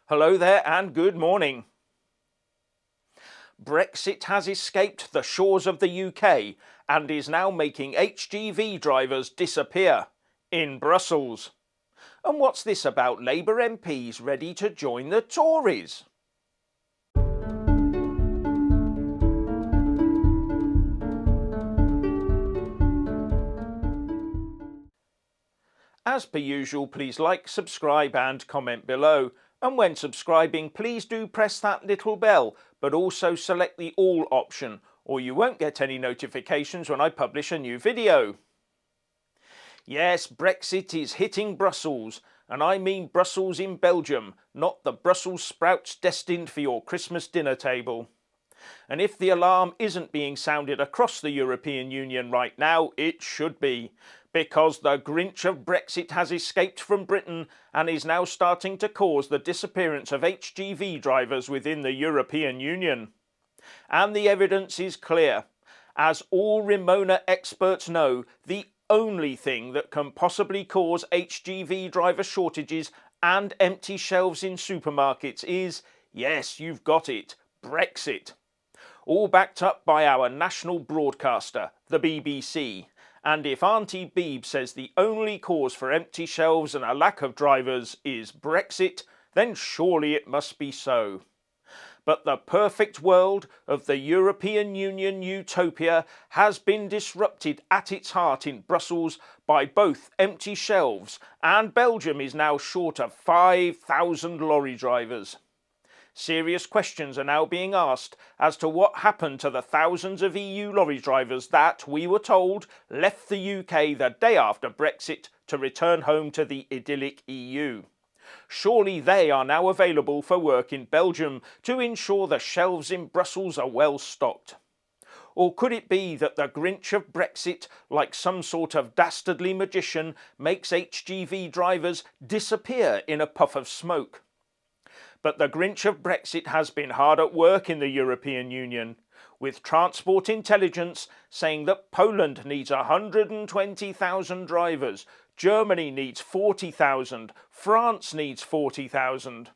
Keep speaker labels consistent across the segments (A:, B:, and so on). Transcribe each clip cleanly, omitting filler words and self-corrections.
A: Hello there and good morning. Brexit has escaped the shores of the UK and is now making HGV drivers disappear in Brussels. And what's this about Labour MPs ready to join the Tories? As per usual, please like, subscribe and comment below. And when subscribing, please do press that little bell, but also select the all option, or you won't get any notifications when I publish a new video. Yes, Brexit is hitting Brussels, and I mean Brussels in Belgium, not the Brussels sprouts destined for your Christmas dinner table. And if the alarm isn't being sounded across the European Union right now, it should be, because the Grinch of Brexit has escaped from Britain and is now starting to cause the disappearance of HGV drivers within the European Union. And the evidence is clear. As all Remona experts know, the only thing that can possibly cause HGV driver shortages and empty shelves in supermarkets is, yes, you've got it, Brexit. All backed up by our national broadcaster, the BBC. And if Auntie Beeb says the only cause for empty shelves and a lack of drivers is Brexit, then surely it must be so. But the perfect world of the European Union utopia has been disrupted at its heart in Brussels by both empty shelves, and Belgium is now short of 5,000 lorry drivers. Serious questions are now being asked as to what happened to the thousands of EU lorry drivers that, we were told, left the UK the day after Brexit to return home to the idyllic EU. Surely they are now available for work in Belgium to ensure the shelves in Brussels are well stocked. Or could it be that the Grinch of Brexit, like some sort of dastardly magician, makes HGV drivers disappear in a puff of smoke? But the Grinch of Brexit has been hard at work in the European Union, with transport intelligence saying that Poland needs 120,000 drivers, Germany needs 40,000, France needs 40,000.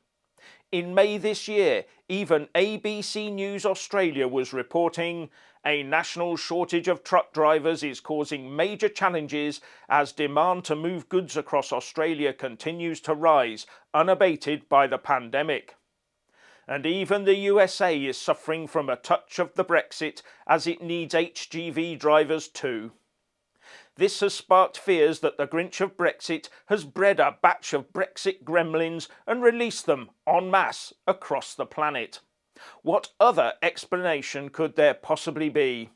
A: In May this year, even ABC News Australia was reporting a national shortage of truck drivers is causing major challenges as demand to move goods across Australia continues to rise, unabated by the pandemic. And even the USA is suffering from a touch of the Brexit as it needs HGV drivers too. This has sparked fears that the Grinch of Brexit has bred a batch of Brexit gremlins and released them en masse across the planet. What other explanation could there possibly be?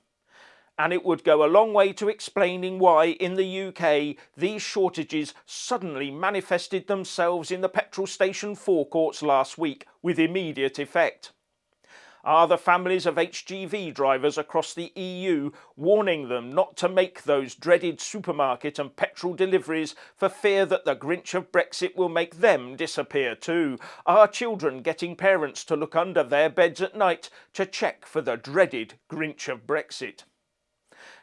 A: And it would go a long way to explaining why in the UK these shortages suddenly manifested themselves in the petrol station forecourts last week with immediate effect. Are the families of HGV drivers across the EU warning them not to make those dreaded supermarket and petrol deliveries for fear that the Grinch of Brexit will make them disappear too? Are children getting parents to look under their beds at night to check for the dreaded Grinch of Brexit?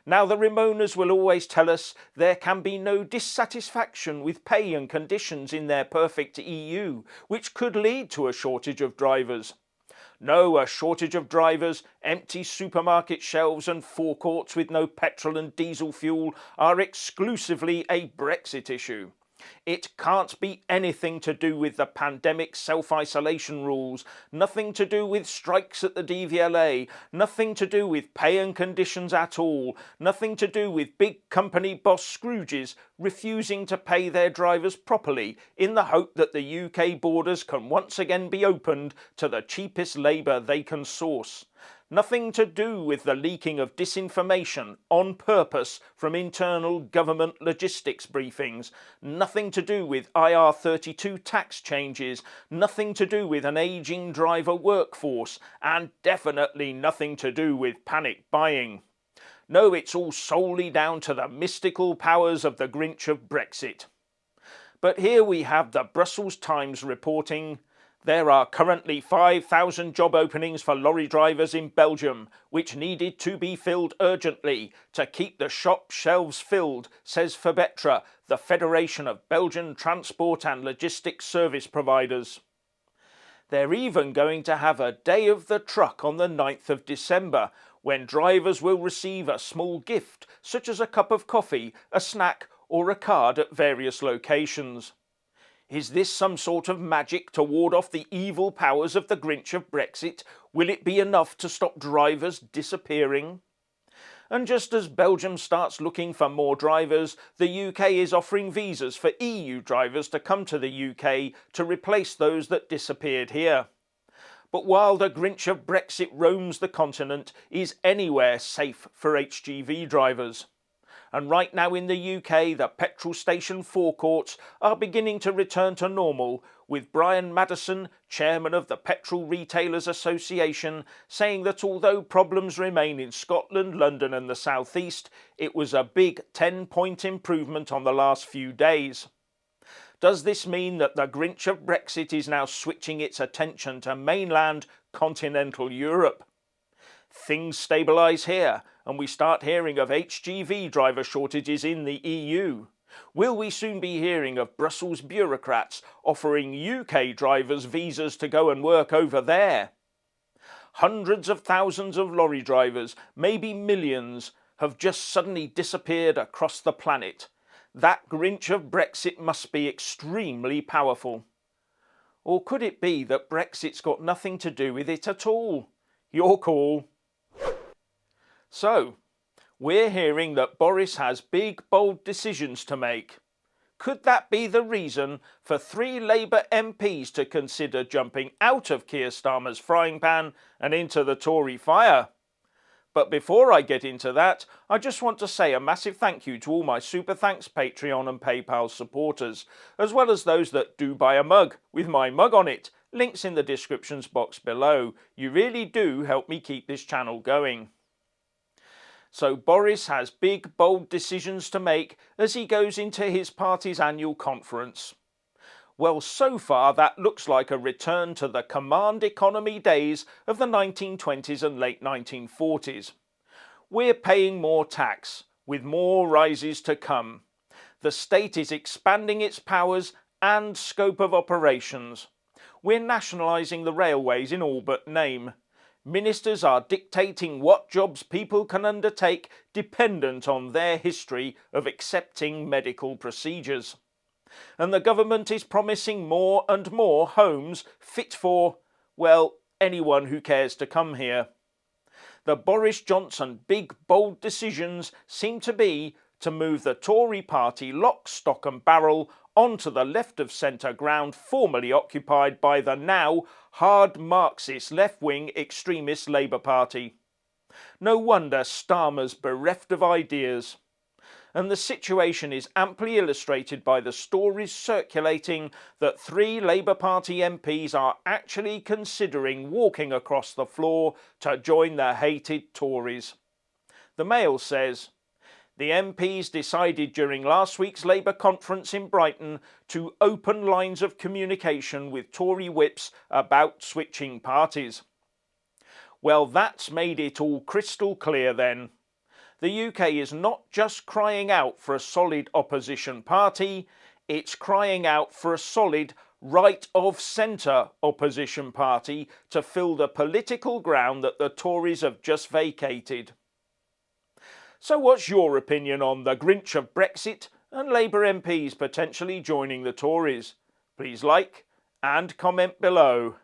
A: Now the Remonas will always tell us there can be no dissatisfaction with pay and conditions in their perfect EU, which could lead to a shortage of drivers. No, a shortage of drivers, empty supermarket shelves and forecourts with no petrol and diesel fuel are exclusively a Brexit issue. It can't be anything to do with the pandemic self-isolation rules, nothing to do with strikes at the DVLA, nothing to do with pay and conditions at all, nothing to do with big company boss Scrooges refusing to pay their drivers properly in the hope that the UK borders can once again be opened to the cheapest labour they can source. Nothing to do with the leaking of disinformation on purpose from internal government logistics briefings, nothing to do with IR32 tax changes, nothing to do with an ageing driver workforce, and definitely nothing to do with panic buying. No, it's all solely down to the mystical powers of the Grinch of Brexit. But here we have the Brussels Times reporting, there are currently 5,000 job openings for lorry drivers in Belgium, which needed to be filled urgently to keep the shop shelves filled, says Febetra, the Federation of Belgian Transport and Logistics Service Providers. They're even going to have a day of the truck on the 9th of December, when drivers will receive a small gift, such as a cup of coffee, a snack, or a card at various locations. Is this some sort of magic to ward off the evil powers of the Grinch of Brexit? Will it be enough to stop drivers disappearing? And just as Belgium starts looking for more drivers, the UK is offering visas for EU drivers to come to the UK to replace those that disappeared here. But while the Grinch of Brexit roams the continent, is anywhere safe for HGV drivers? And right now in the UK, the petrol station forecourts are beginning to return to normal, with Brian Maddison, chairman of the Petrol Retailers Association, saying that although problems remain in Scotland, London and the South East, it was a big 10-point improvement on the last few days. Does this mean that the Grinch of Brexit is now switching its attention to mainland continental Europe? Things stabilise here and we start hearing of HGV driver shortages in the EU. Will we soon be hearing of Brussels bureaucrats offering UK drivers visas to go and work over there? Hundreds of thousands of lorry drivers, maybe millions, have just suddenly disappeared across the planet. That Grinch of Brexit must be extremely powerful. Or could it be that Brexit's got nothing to do with it at all? Your call. So, we're hearing that Boris has big, bold decisions to make. Could that be the reason for 3 Labour MPs to consider jumping out of Keir Starmer's frying pan and into the Tory fire? But before I get into that, I just want to say a massive thank you to all my Super Thanks Patreon and PayPal supporters, as well as those that do buy a mug with my mug on it. Links in the descriptions box below. You really do help me keep this channel going. So Boris has big, bold decisions to make as he goes into his party's annual conference. Well, so far that looks like a return to the command economy days of the 1920s and late 1940s. We're paying more tax, with more rises to come. The state is expanding its powers and scope of operations. We're nationalising the railways in all but name. Ministers are dictating what jobs people can undertake dependent on their history of accepting medical procedures. And the government is promising more and more homes fit for, well, anyone who cares to come here. The Boris Johnson big, bold decisions seem to be to move the Tory party lock, stock and barrel onto the left of centre ground formerly occupied by the now hard Marxist left-wing extremist Labour Party. No wonder Starmer's bereft of ideas. And the situation is amply illustrated by the stories circulating that 3 Labour Party MPs are actually considering walking across the floor to join the hated Tories. The Mail says, the MPs decided during last week's Labour conference in Brighton to open lines of communication with Tory whips about switching parties. Well, that's made it all crystal clear then. The UK is not just crying out for a solid opposition party, it's crying out for a solid right-of-centre opposition party to fill the political ground that the Tories have just vacated. So what's your opinion on the Grinch of Brexit and Labour MPs potentially joining the Tories? Please like and comment below.